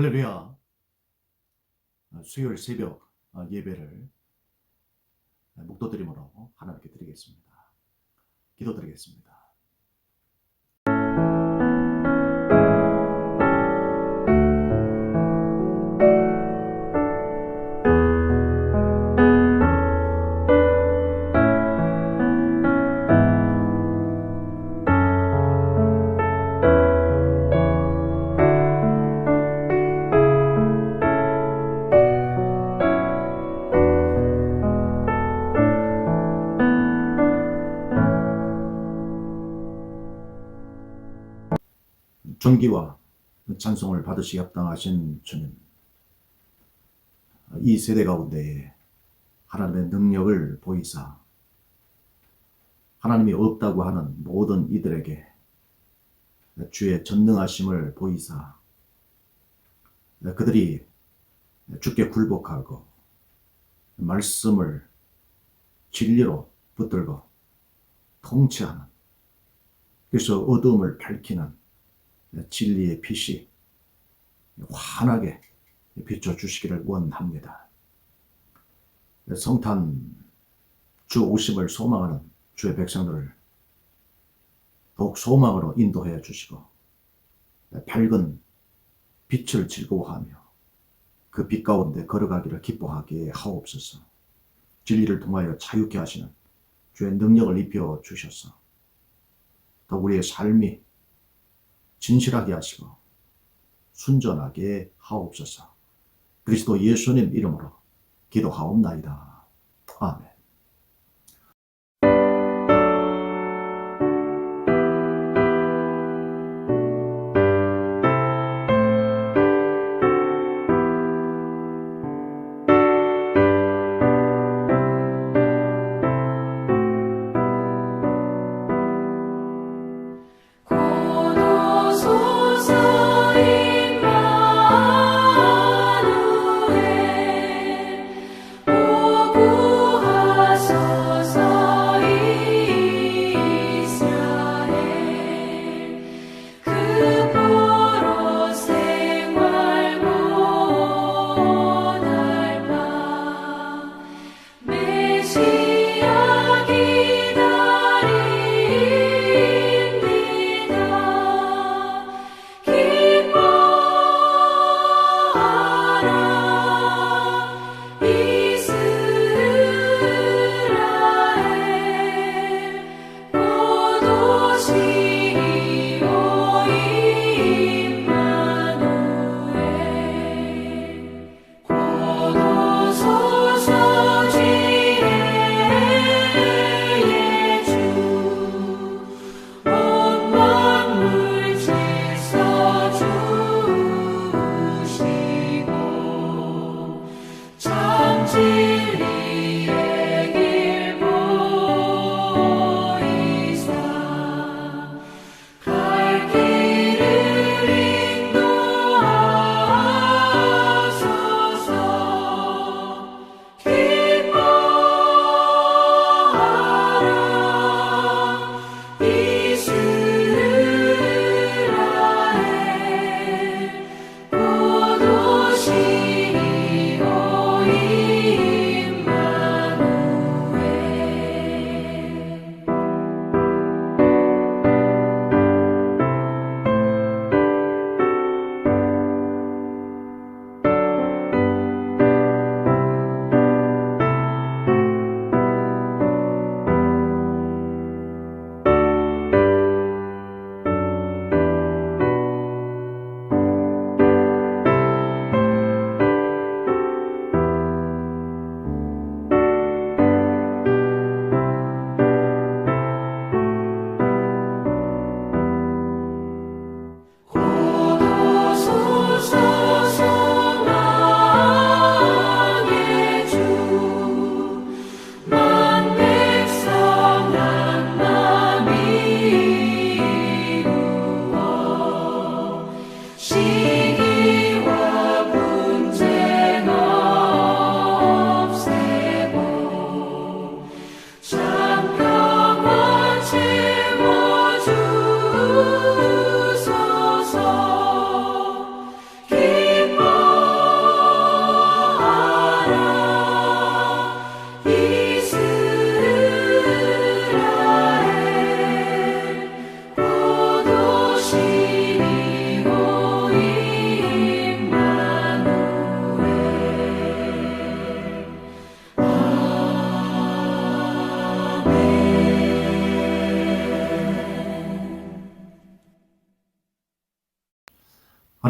할렐루야. 수요일 새벽 예배를 묵도드림으로 하나님께 드리겠습니다. 기도드리겠습니다. 존귀와 찬송을 받으시 합당하신 주님, 이 세대 가운데에 하나님의 능력을 보이사 하나님이 없다고 하는 모든 이들에게 주의 전능하심을 보이사 그들이 주께 굴복하고 말씀을 진리로 붙들고 통치하는, 그래서 어둠을 밝히는 진리의 빛이 환하게 비춰주시기를 원합니다. 성탄 주 오심을 소망하는 주의 백성들을 더욱 소망으로 인도해 주시고 밝은 빛을 즐거워하며 그 빛 가운데 걸어가기를 기뻐하게 하옵소서. 진리를 통하여 자유케 하시는 주의 능력을 입혀 주셔서 더욱 우리의 삶이 진실하게 하시고 순전하게 하옵소서. 그리스도 예수님 이름으로 기도하옵나이다. 아멘. 구하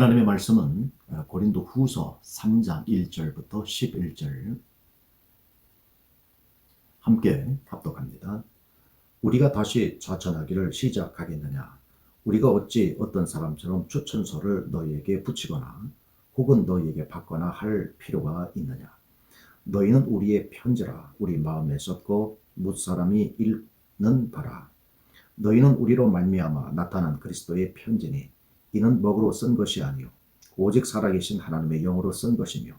하나님의 말씀은 고린도 후서 3장 1절부터 11절 함께 합독합니다. 우리가 다시 자천하기를 시작하겠느냐? 우리가 어찌 어떤 사람처럼 추천서를 너희에게 붙이거나 혹은 너희에게 받거나 할 필요가 있느냐? 너희는 우리의 편지라 우리 마음에 썼고 무사람이 읽는 바라. 너희는 우리로 말미암아 나타난 그리스도의 편지니 이는 먹으로 쓴 것이 아니요 오직 살아계신 하나님의 영으로 쓴 것이며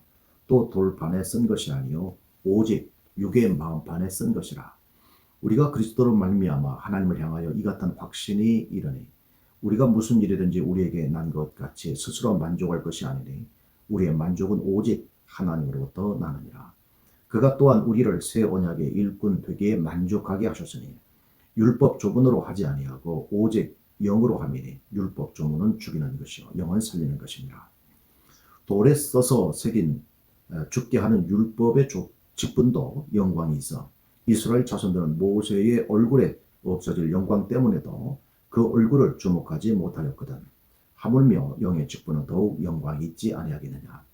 또 돌판에 쓴 것이 아니요 오직 육의 마음판에 쓴 것이라. 우리가 그리스도로 말미암아 하나님을 향하여 이 같은 확신이 이르니 우리가 무슨 일이든지 우리에게 난 것 같이 스스로 만족할 것이 아니니 우리의 만족은 오직 하나님으로부터 나느니라. 그가 또한 우리를 새 언약의 일꾼 되기에 만족하게 하셨으니 율법 조문으로 하지 아니하고 오직 영으로 함이니 율법 조문은 죽이는 것이요 영은 살리는 것이니라. 돌에 써서 새긴 죽게 하는 율법의 직분도 영광이 있어 이스라엘 자손들은 모세의 얼굴에 없어질 영광 때문에도 그 얼굴을 주목하지 못하였거든. 하물며 영의 직분은 더욱 영광이 있지 아니하겠느냐.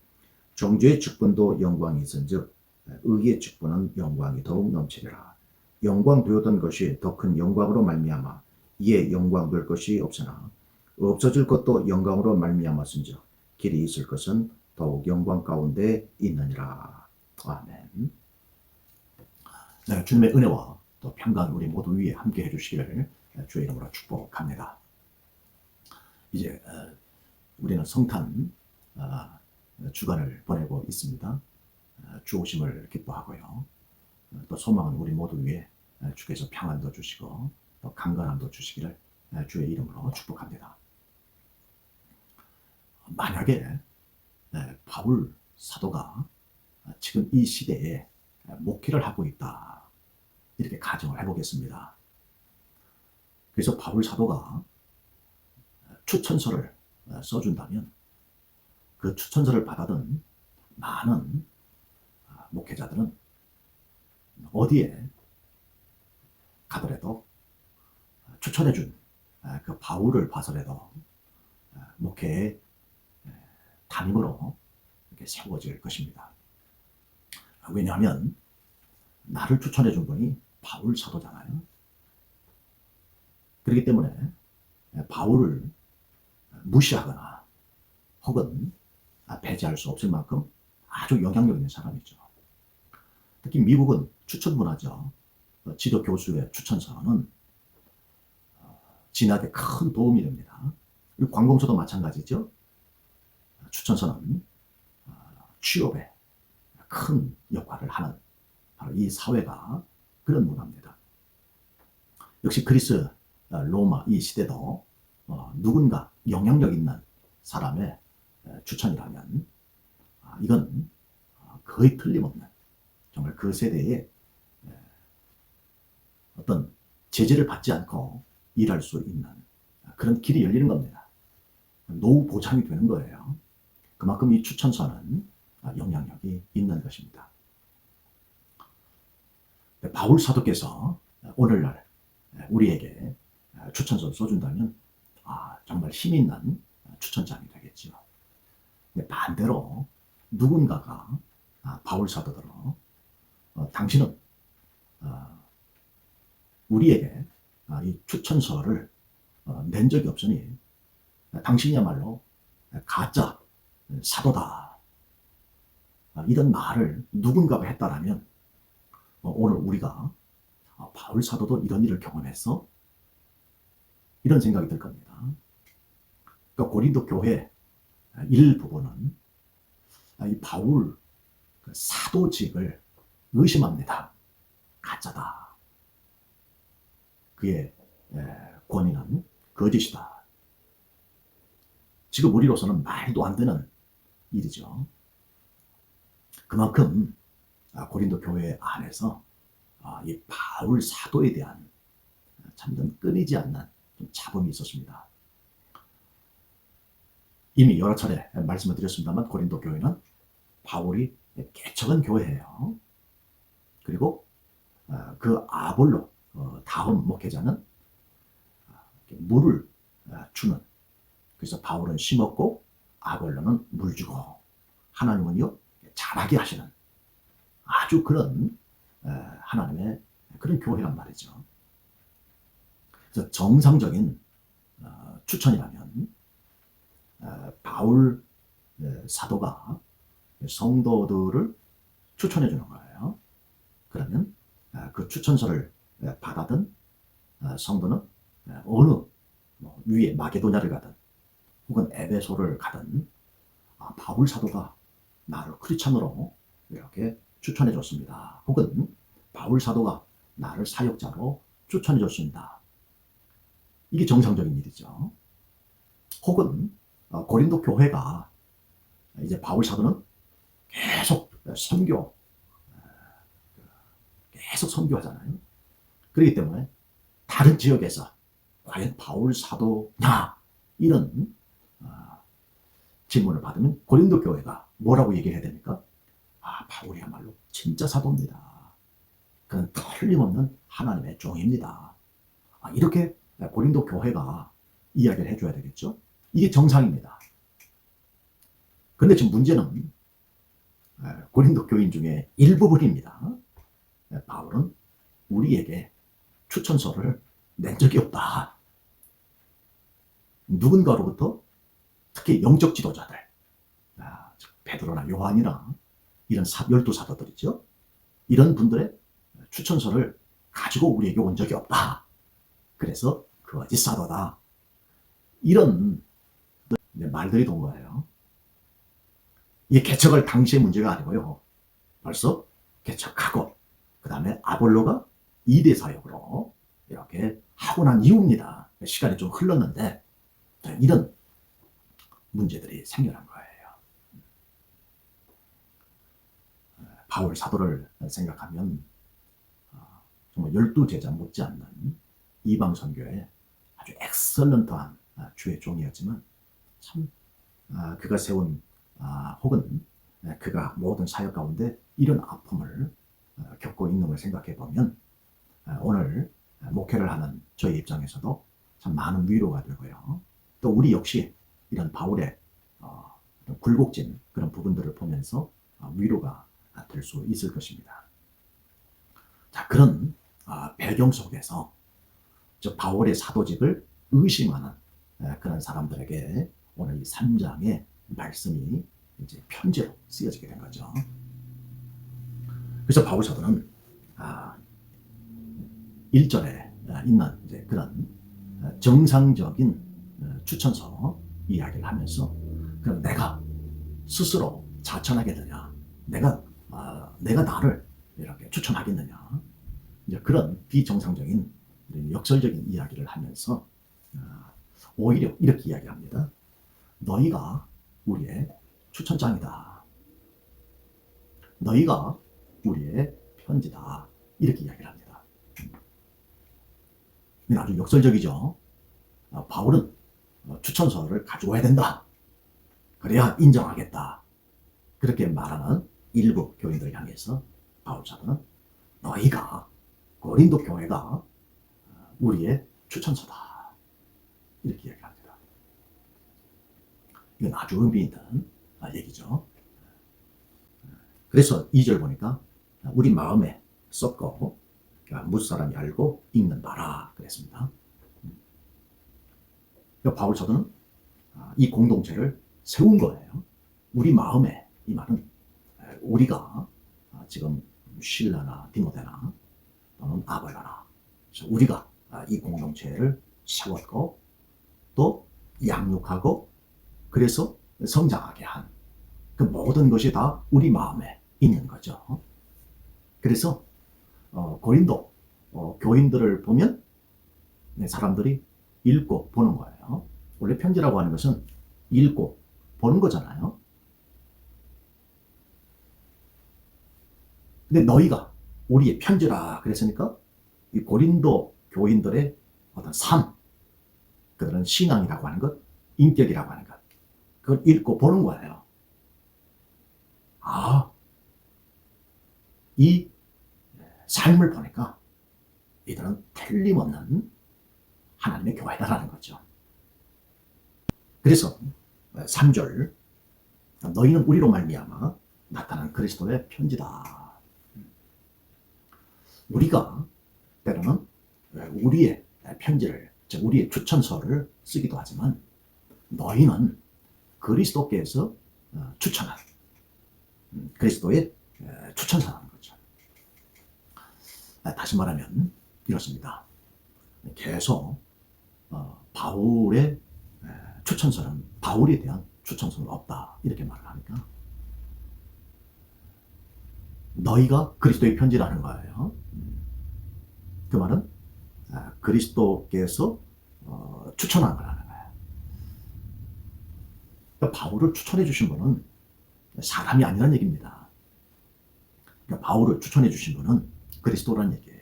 정죄의 직분도 영광이 있은즉 의의 직분은 영광이 더욱 넘치리라. 영광 되었던 것이 더 큰 영광으로 말미암아 이에 영광 될 것이 없으나 없어질 것도 영광으로 말미암았은즉 길이 있을 것은 더욱 영광 가운데 있느니라. 아멘. 네, 주님의 은혜와 또 평강 우리 모두 위에 함께 해주시기를 주의 이름으로 축복합니다. 이제 우리는 성탄 주간을 보내고 있습니다. 주 오심을 기뻐하고요. 또 소망은 우리 모두 위에 주께서 평안도 주시고 또 강건함도 주시기를 주의 이름으로 축복합니다. 만약에 바울 사도가 지금 이 시대에 목회를 하고 있다 이렇게 가정을 해보겠습니다. 그래서 바울 사도가 추천서를 써준다면 그 추천서를 받아든 많은 목회자들은 어디에 가더라도 추천해준 그 바울을 봐서라도 목회의 담임으로 이렇게 세워질 것입니다. 왜냐하면 나를 추천해준 분이 바울 사도잖아요. 그렇기 때문에 바울을 무시하거나 혹은 배제할 수 없을 만큼 아주 영향력 있는 사람이죠. 특히 미국은 추천 문화죠. 지도 교수의 추천서는 진학에 큰 도움이 됩니다. 관공서도 마찬가지죠. 추천서는 취업에 큰 역할을 하는 바로 이 사회가 그런 문화입니다. 역시 그리스, 로마 이 시대도 누군가 영향력 있는 사람의 추천이라면 이건 거의 틀림없는 정말 그 세대에 어떤 제재를 받지 않고 일할 수 있는 그런 길이 열리는 겁니다. 노후 보장이 되는 거예요. 그만큼 이 추천서는 영향력이 있는 것입니다. 바울 사도께서 오늘날 우리에게 추천서를 써준다면 정말 힘 있는 추천장이 되겠죠. 반대로 누군가가 바울 사도들어 당신은 우리에게 이 추천서를 낸 적이 없으니 당신이야말로 가짜 사도다. 이런 말을 누군가가 했다라면 오늘 우리가 바울 사도도 이런 일을 경험했어? 이런 생각이 들 겁니다. 그러니까 고린도 교회 일부분은 이 바울 사도직을 의심합니다. 가짜다. 그의 권위는 거짓이다. 지금 우리로서는 말도 안 되는 일이죠. 그만큼 고린도 교회 안에서 이 바울 사도에 대한 참전 끊이지 않는 좀 잡음이 있었습니다. 이미 여러 차례 말씀을 드렸습니다만 고린도 교회는 바울이 개척한 교회예요. 그리고 그 아볼로 다음 목회자는 물을 주는, 그래서 바울은 심었고 아볼로는 물 주고 하나님은요 자라게 하시는 아주 그런 하나님의 그런 교회란 말이죠. 그래서 정상적인 추천이라면 바울 사도가 성도들을 추천해 주는 거예요. 그러면 그 추천서를 받아든 성도는 어느 위에 마게도냐를 가든 혹은 에베소를 가든 바울 사도가 나를 크리스찬으로 이렇게 추천해 줬습니다. 혹은 바울 사도가 나를 사역자로 추천해 줬습니다. 이게 정상적인 일이죠. 혹은 고린도 교회가 이제 바울 사도는 계속 선교하잖아요. 그렇기 때문에 다른 지역에서 과연 바울 사도냐 이런 질문을 받으면 고린도 교회가 뭐라고 얘기를 해야 됩니까? 바울이야말로 진짜 사도입니다. 그는 틀림없는 하나님의 종입니다. 이렇게 고린도 교회가 이야기를 해줘야 되겠죠. 이게 정상입니다. 그런데 지금 문제는 고린도 교인 중에 일부분입니다. 바울은 우리에게 추천서를 낸 적이 없다. 누군가로부터 특히 영적 지도자들, 베드로나 요한이나 이런 12사도들이죠. 이런 분들의 추천서를 가지고 우리에게 온 적이 없다. 그래서 거짓 사도다. 이런 말들이 돈 거예요. 이게 개척할 당시의 문제가 아니고요. 벌써 개척하고 그 다음에 아볼로가 2대 사역으로 이렇게 하고 난 이후입니다. 시간이 좀 흘렀는데 이런 문제들이 생겨난 거예요. 바울 사도를 생각하면 정말 12제자 못지않는 이방 선교에 아주 엑설런트한 주의 종이었지만 참 그가 세운 혹은 그가 모든 사역 가운데 이런 아픔을 겪고 있는 걸 생각해 보면 오늘 목회를 하는 저희 입장에서도 참 많은 위로가 되고요. 또 우리 역시 이런 바울의 굴곡진 그런 부분들을 보면서 위로가 될 수 있을 것입니다. 자, 그런 배경 속에서 저 바울의 사도직을 의심하는 그런 사람들에게 오늘 이 3장의 말씀이 이제 편지로 쓰여지게 된 거죠. 그래서 바울 사도는 1절에 있는 이제 그런 정상적인 추천서 이야기를 하면서 그럼 내가 스스로 자천하겠느냐, 내가 나를 이렇게 추천하겠느냐, 이제 그런 비정상적인 역설적인 이야기를 하면서 오히려 이렇게 이야기합니다. 너희가 우리의 추천장이다. 너희가 우리의 편지다. 이렇게 이야기를 합니다. 이건 아주 역설적이죠. 바울은 추천서를 가지고 와야 된다. 그래야 인정하겠다. 그렇게 말하는 일부 교인들을 향해서 바울 사도는 너희가 고린도 교회가 우리의 추천서다. 이렇게 이야기합니다. 이건 아주 의미 있는 얘기죠. 그래서 2절 보니까 우리 마음에 썩고 무사람이 알고 읽는 바라 그랬습니다. 바울 사도는 이 공동체를 세운 거예요. 우리 마음에, 이 말은 우리가 지금 실라나 디모데나 또는 아볼로나 우리가 이 공동체를 세웠고 또 양육하고 그래서 성장하게 한 그 모든 것이 다 우리 마음에 있는 거죠. 그래서 고린도 교인들을 보면 사람들이 읽고 보는 거예요. 원래 편지라고 하는 것은 읽고 보는 거잖아요. 근데 너희가 우리의 편지라 그랬으니까 이 고린도 교인들의 어떤 삶, 그들은 신앙이라고 하는 것, 인격이라고 하는 것, 그걸 읽고 보는 거예요. 이 삶을 보니까 이들은 틀림없는 하나님의 교회다라는 거죠. 그래서 3절 너희는 우리로 말미암아 나타난 그리스도의 편지다. 우리가 때로는 우리의 편지를, 즉 우리의 추천서를 쓰기도 하지만 너희는 그리스도께서 추천한 그리스도의 추천사라는 거죠. 다시 말하면 이렇습니다. 계속 바울의 추천서는 바울에 대한 추천서는 없다 이렇게 말을 하니까 너희가 그리스도의 편지라는 거예요. 그 말은 그리스도께서 추천한 거라는 거예요. 그러니까 바울을 추천해 주신 분은 사람이 아니란 얘기입니다. 그러니까 바울을 추천해 주신 분은 그리스도란 얘기예요.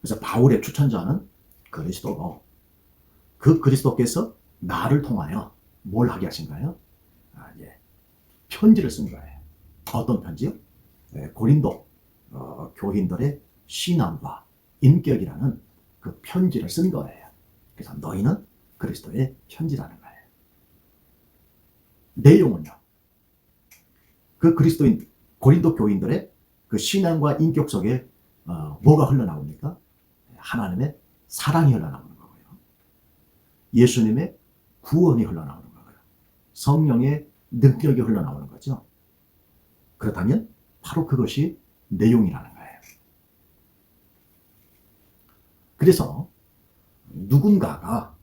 그래서 바울의 추천자는 그리스도고 그 그리스도께서 나를 통하여 뭘 하게 하신가요? 편지를 쓴 거예요. 어떤 편지요? 고린도 교인들의 신앙과 인격이라는 그 편지를 쓴 거예요. 그래서 너희는 그리스도의 편지라는 거예요. 내용은요. 그 그리스도인 고린도 교인들의 그 신앙과 인격 속에 뭐가 흘러나옵니까? 하나님의 사랑이 흘러나오는 거고요. 예수님의 구원이 흘러나오는 거고요. 성령의 능력이 흘러나오는 거죠. 그렇다면 바로 그것이 내용이라는 거예요. 그래서 누군가가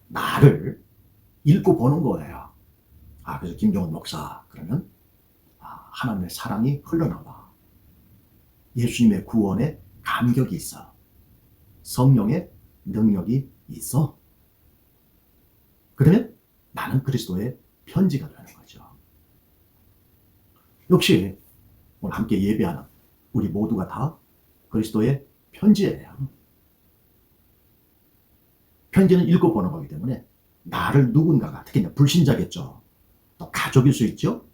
나를 읽고 보는 거예요. 그래서 김종원 목사 그러면 하나님의 사랑이 흘러나와. 예수님의 구원에 감격이 있어. 성령의 능력이 있어. 그러면 나는 그리스도의 편지가 되는 거죠. 역시 오늘 함께 예배하는 우리 모두가 다 그리스도의 편지예요. 편지는 읽어보는 거기 때문에 나를 누군가가, 특히 불신자겠죠. 또 가족일 수 있죠.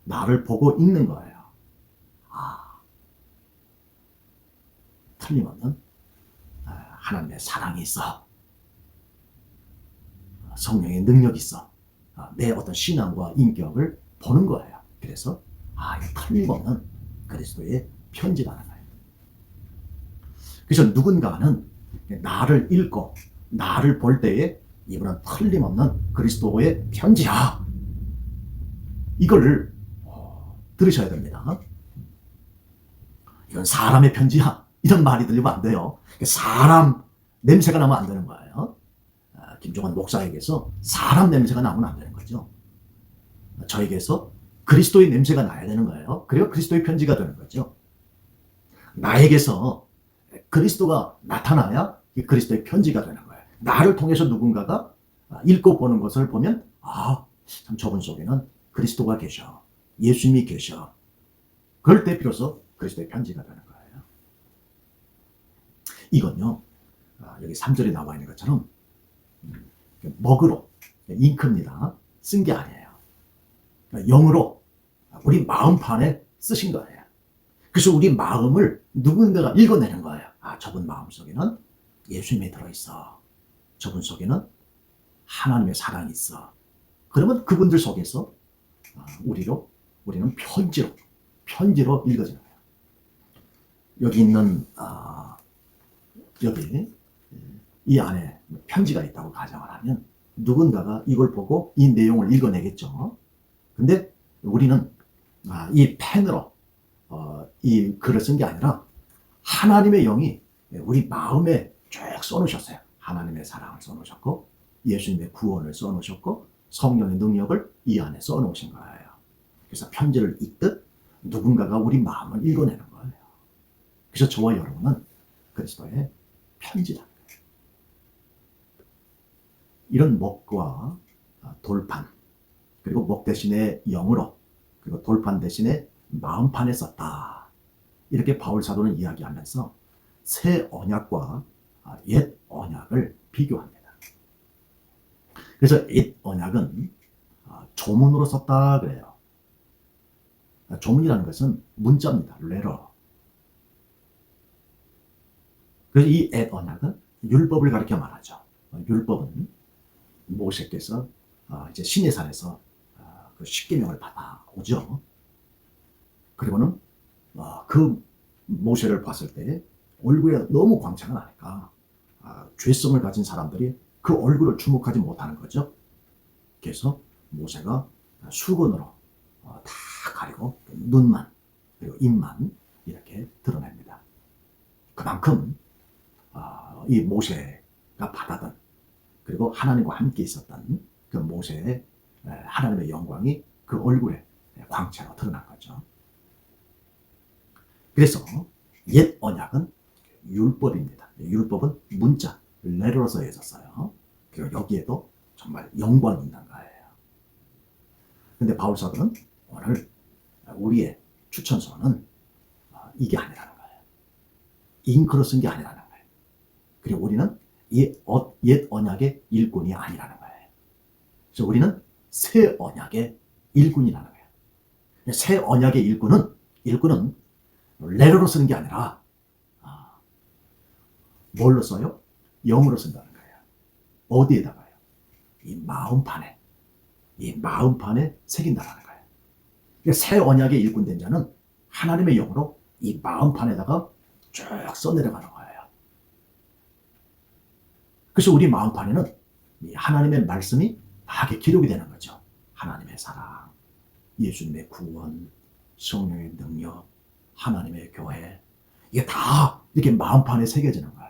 나를 보고 읽는 거예요. 틀림없는 하나님의 사랑이 있어. 성령의 능력이 있어. 내 어떤 신앙과 인격을 보는 거예요. 그래서 이 틀림없는 그리스도의 편지라는 거예요. 그래서 누군가는 나를 읽고 나를 볼 때에 이분은 틀림없는 그리스도의 편지야. 이걸 들으셔야 됩니다. 이건 사람의 편지야. 이런 말이 들리면 안 돼요. 사람 냄새가 나면 안 되는 거예요. 김종원 목사에게서 사람 냄새가 나면 안 되는 거죠. 저에게서 그리스도의 냄새가 나야 되는 거예요. 그래야 그리스도의 편지가 되는 거죠. 나에게서 그리스도가 나타나야 그리스도의 편지가 되는 거예요. 나를 통해서 누군가가 읽고 보는 것을 보면 참 저분 속에는 그리스도가 계셔. 예수님이 계셔. 그럴 때 비로소 그리스도의 편지가 되는 거예요. 이건요. 여기 3절에 나와 있는 것처럼 먹으로, 잉크입니다. 쓴 게 아니에요. 영으로 우리 마음판에 쓰신 거예요. 그래서 우리 마음을 누군가가 읽어내는 거예요. 저분 마음 속에는 예수님이 들어있어. 저분 속에는 하나님의 사랑이 있어. 그러면 그분들 속에서 우리는 편지로 읽어지는 거예요. 여기 있는 여기 이 안에 편지가 있다고 가정을 하면 누군가가 이걸 보고 이 내용을 읽어내겠죠. 근데 우리는 이 펜으로 이 글을 쓴 게 아니라 하나님의 영이 우리 마음에 쭉 써놓으셨어요. 하나님의 사랑을 써놓으셨고 예수님의 구원을 써놓으셨고 성령의 능력을 이 안에 써놓으신 거예요. 그래서 편지를 읽듯 누군가가 우리 마음을 읽어내는 거예요. 그래서 저와 여러분은 그리스도의 편지다. 이런 목과 돌판, 그리고 목 대신에 영으로, 그리고 돌판 대신에 마음판에 썼다. 이렇게 바울 사도는 이야기하면서 새 언약과 옛 언약을 비교합니다. 그래서 옛 언약은 조문으로 썼다 그래요. 조문이라는 것은 문자입니다. 레터. 그래서 이 옛 언약은 율법을 가리켜 말하죠. 율법은 모세께서 이제 시내산에서 그 십계명을 받아오죠. 그리고는 그 모세를 봤을 때 얼굴에 너무 광채가 나니까 죄성을 가진 사람들이 그 얼굴을 주목하지 못하는 거죠. 그래서 모세가 수건으로 다 가리고 눈만 그리고 입만 이렇게 드러냅니다. 그만큼 이 모세가 받았던 그리고 하나님과 함께 있었던 그 모세의 하나님의 영광이 그 얼굴에 광채로 드러난 거죠. 그래서 옛 언약은 율법입니다. 율법은 문자, 레터로 써 있었어요. 그리고 여기에도 정말 영광이 있는 거예요. 근데 바울 사도는 오늘 우리의 추천서는 이게 아니라는 거예요. 잉크로 쓴 게 아니라는 거예요. 그리고 우리는 옛 언약의 일꾼이 아니라는 거예요. 그래서 우리는 새 언약의 일꾼이라는 거예요. 새 언약의 일꾼은 레터로 쓰는 게 아니라 뭘로 써요? 영으로 쓴다는 거예요. 어디에다가요? 이 마음판에 새긴다는 거예요. 새 언약의 일꾼 된 자는 하나님의 영으로 이 마음판에다가 쭉 써내려가는 거예요. 그래서 우리 마음판에는 이 하나님의 말씀이 하게 기록이 되는 거죠. 하나님의 사랑, 예수님의 구원, 성령의 능력, 하나님의 교회, 이게 다 이렇게 마음판에 새겨지는 거예요.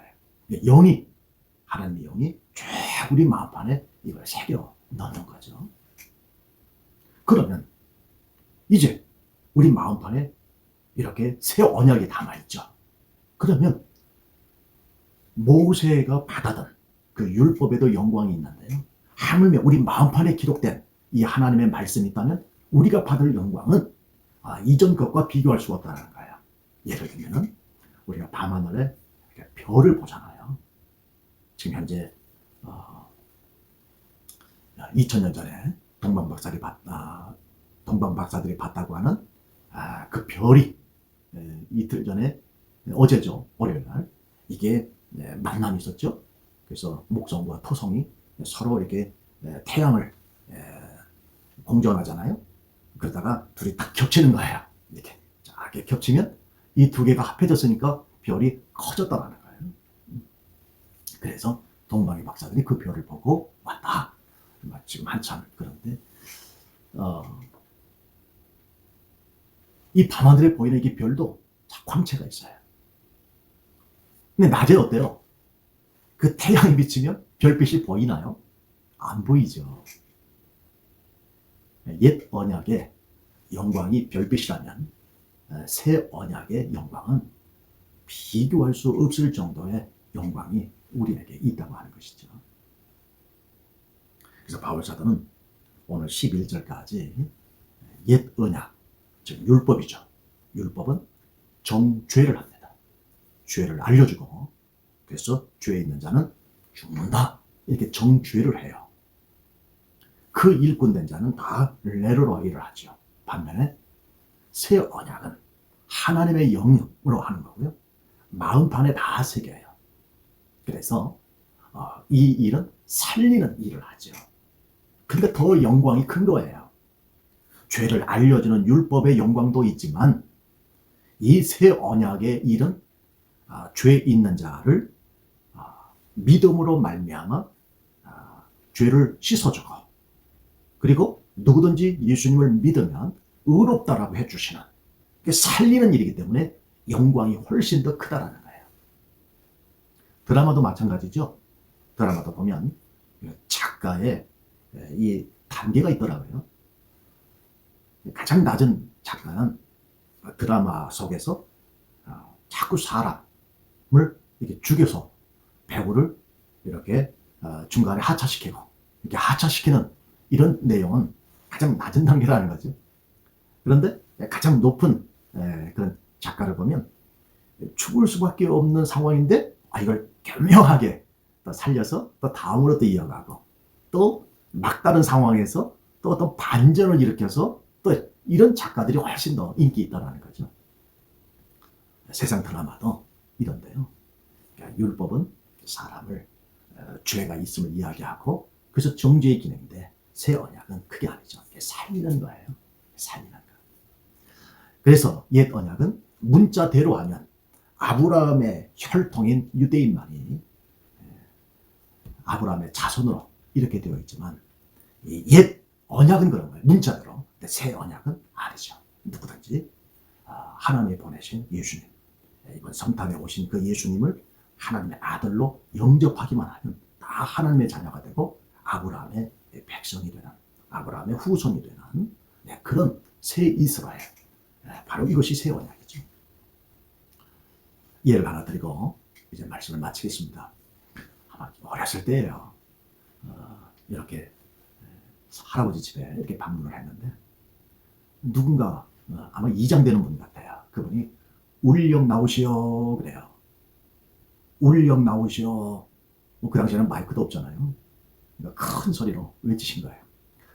하나님의 영이 쭉 우리 마음판에 이걸 새겨 넣는 거죠. 그러면 이제 우리 마음판에 이렇게 새 언약이 담아있죠. 그러면 모세가 받아던 그 율법에도 영광이 있는데요. 하물며 우리 마음판에 기록된 이 하나님의 말씀이 있다면 우리가 받을 영광은 이전 것과 비교할 수 없다는 거예요. 예를 들면 우리가 밤하늘에 별을 보잖아요. 지금 현재 2000년 전에 동방박사들이 봤다고 하는 그 별이 이틀 전에 어제죠. 월요일 날 이게 만남이 있었죠. 그래서 목성과 토성이 서로 이렇게 태양을 공전하잖아요. 그러다가 둘이 딱 겹치는 거예요. 이렇게 겹치면 이 두 개가 합해졌으니까 별이 커졌다라는 거예요. 그래서 동방의 박사들이 그 별을 보고 왔다. 지금 한참 그런데 이 밤하늘에 보이는 이 별도 광채가 있어요. 근데 낮에 어때요? 그 태양이 비치면 별빛이 보이나요? 안 보이죠. 옛 언약의 영광이 별빛이라면 새 언약의 영광은 비교할 수 없을 정도의 영광이 우리에게 있다고 하는 것이죠. 그래서 바울 사도는 오늘 11절까지 옛 언약, 즉 율법이죠. 율법은 정죄를 합니다. 죄를 알려주고 그래서 죄에 있는 자는 죽는다. 이렇게 정죄를 해요. 그 일꾼된 자는 다 레터로 일을 하죠. 반면에 새 언약은 하나님의 영으로 하는 거고요. 마음판에 다 새겨요. 그래서 이 일은 살리는 일을 하죠. 근데 더 영광이 큰 거예요. 죄를 알려주는 율법의 영광도 있지만 이 새 언약의 일은 죄 있는 자를 믿음으로 말미암아 죄를 씻어주고 그리고 누구든지 예수님을 믿으면 의롭다라고 해주시는 살리는 일이기 때문에 영광이 훨씬 더 크다라는 거예요. 드라마도 마찬가지죠. 드라마도 보면 작가의 이 단계가 있더라고요. 가장 낮은 작가는 드라마 속에서 자꾸 사람을 이렇게 죽여서 배우를 이렇게 중간에 하차시키고 이렇게 하차시키는 이런 내용은 가장 낮은 단계라는 거죠. 그런데 가장 높은 그런 작가를 보면 죽을 수밖에 없는 상황인데 이걸 교묘하게 또 살려서 또 다음으로 또 이어가고 또 막다른 상황에서 또 어떤 반전을 일으켜서 또 이런 작가들이 훨씬 더 인기 있다는 거죠. 세상 드라마도 이런데요. 그러니까 율법은 사람을 죄가 있음을 이야기하고 그래서 정죄의 기능인데 새 언약은 그게 아니죠. 살리는 거예요. 살리는 거. 그래서 옛 언약은 문자대로 하면 아브라함의 혈통인 유대인만이 아브라함의 자손으로 이렇게 되어 있지만 옛 언약은 그런 거예요. 문자대로. 근데 새 언약은 아니죠. 누구든지 하나님이 보내신 예수님, 이번 성탄에 오신 그 예수님을 하나님의 아들로 영접하기만 하면 다 하나님의 자녀가 되고 아브라함의 백성이 되는, 아브라함의 후손이 되는 그런 새 이스라엘, 바로 이것이 새 언약이죠. 예를 하나 드리고 이제 말씀을 마치겠습니다. 아마 어렸을 때예요. 이렇게 할아버지 집에 이렇게 방문을 했는데 누군가 아마 이장되는 분 같아요. 그분이 울령 나오시오 그래요. 울령 나오시오. 그 당시에는 마이크도 없잖아요. 그러니까 큰 소리로 외치신 거예요.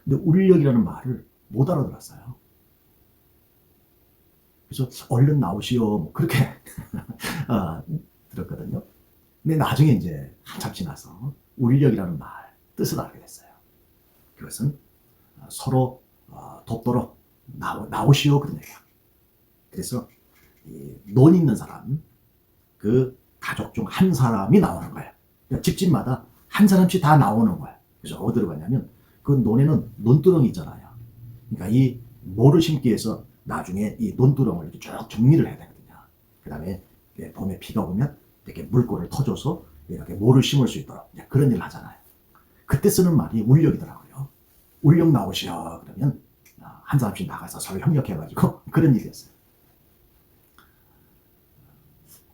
근데 울령이라는 말을 못 알아들었어요. 그래서 얼른 나오시오 그렇게 들었거든요. 근데 나중에 이제 한참 지나서 울령이라는 말 뜻을 알게 됐어요. 그것은 서로 돕도록 나오시오 그런 얘기야. 그래서 논 있는 사람, 그 가족 중 한 사람이 나오는 거예요. 그러니까 집집마다 한 사람씩 다 나오는 거예요. 그래서 어디로 가냐면 그 논에는 논두렁이 있잖아요. 그러니까 이 모를 심기 위해서 나중에 이 논두렁을 이렇게 쭉 정리를 해야 되거든요. 그 다음에 봄에 비가 오면 이렇게 물꼬를 터줘서 이렇게 모를 심을 수 있도록 그런 일을 하잖아요. 그때 쓰는 말이 울력이더라고요. 울력 나오시오 그러면 한 사람씩 나가서 서로 협력해가지고 그런 일이었어요.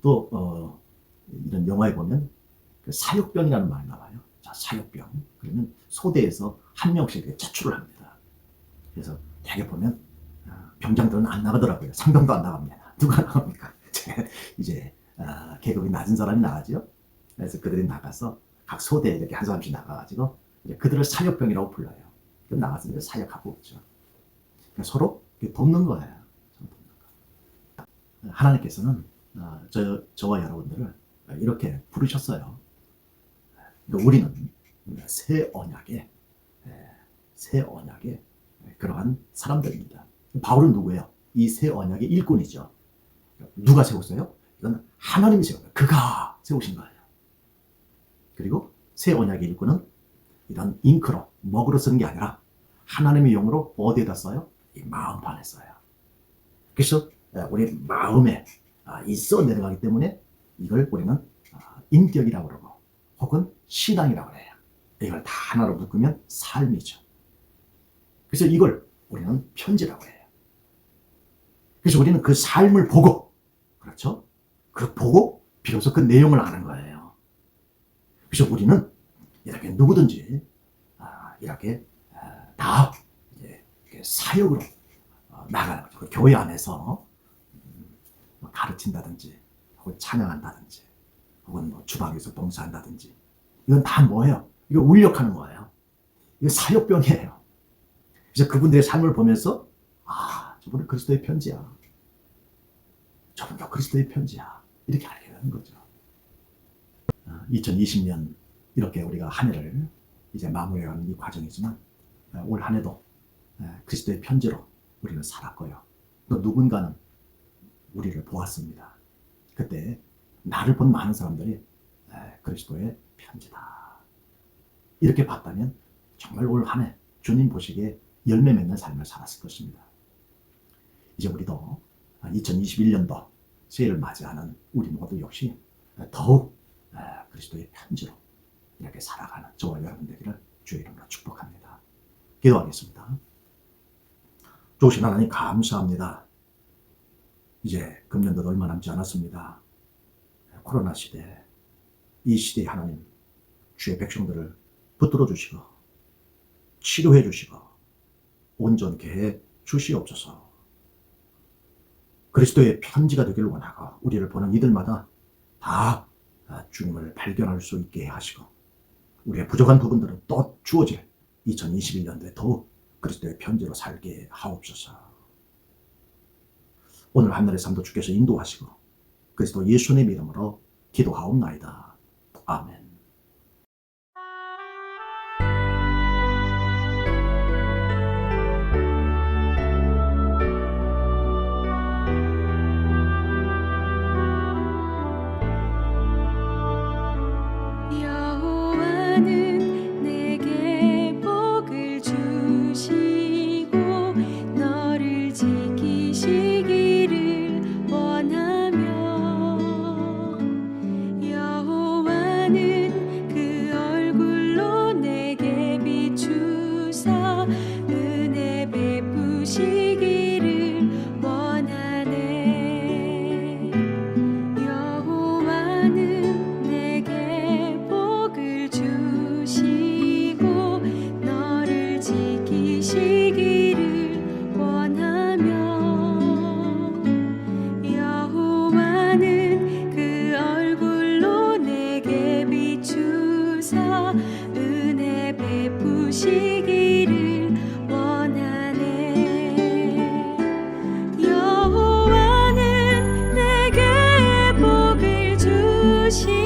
또 이런 영화에 보면 그 사육병이라는 말이 나와요. 자, 사육병. 그러면 소대에서 한 명씩 차출을 합니다. 그래서 대개 보면 병장들은 안 나가더라고요. 상병도 안 나갑니다. 누가 나갑니까? 이제 계급이 낮은 사람이 나가죠. 그래서 그들이 나가서 각 소대에 이렇게 한 사람씩 나가가지고 이제 그들을 사육병이라고 불러요. 그럼 나가서 이제 사역하고 있죠. 그러니까 서로 돕는 거예요. 하나님께서는 저와 여러분들을 이렇게 부르셨어요. 그러니까 우리는 새 언약의 그러한 사람들입니다. 바울은 누구예요? 이 새 언약의 일꾼이죠. 누가 세웠어요? 이건 하나님이 세운 거예요. 그가 세우신 거예요. 그리고 새 언약의 일꾼은 이런 잉크로 먹으로 쓰는 게 아니라 하나님의 영으로 어디에다 써요? 이 마음판에 써요. 그래서 우리 마음에 있어 내려가기 때문에 이걸 우리는 인격이라고 그러고 혹은 신앙이라고 해요. 이걸 다 하나로 묶으면 삶이죠. 그래서 이걸 우리는 편지라고 해요. 그래서 우리는 그 삶을 보고, 그렇죠? 그 보고 비로소 그 내용을 아는 거예요. 그래서 우리는 이렇게 누구든지 이렇게 다 사역으로 나가는 거죠. 그 교회 안에서 가르친다든지 혹은 찬양한다든지 혹은 뭐 주방에서 봉사한다든지 이건 다 뭐예요? 이거 울력하는 거예요. 이거 사역병이에요. 그래서 그분들의 삶을 보면서 저분은 그리스도의 편지야. 저분도 그리스도의 편지야. 이렇게 알게 되는 거죠. 2020년 이렇게 우리가 한 해를 이제 마무리하는 이 과정이지만 올 한 해도 그리스도의 편지로 우리는 살았고요. 또 누군가는 우리를 보았습니다. 그때 나를 본 많은 사람들이 그리스도의 편지다. 이렇게 봤다면 정말 올 한 해 주님 보시기에 열매 맺는 삶을 살았을 것입니다. 이제 우리도 2021년도 새해를 맞이하는 우리 모두 역시 더욱 그리스도의 편지로 이렇게 살아가는 저와 여러분 되기를 주의 이름으로 축복합니다. 기도하겠습니다. 좋으신 하나님 감사합니다. 이제 금년도도 얼마 남지 않았습니다. 코로나 시대, 이 시대에 하나님 주의 백성들을 붙들어 주시고 치료해 주시고 온전케 해 주시옵소서. 그리스도의 편지가 되기를 원하고 우리를 보는 이들마다 다 주님을 발견할 수 있게 하시고 우리의 부족한 부분들은 또 주어질 2021년도에 더욱 그리스도의 편지로 살게 하옵소서. 오늘 한날의 삶도 주께서 인도하시고 그리스도 예수님의 이름으로 기도하옵나이다. 아멘. 되시기를 원하네. 여호와는 내게 복을 주시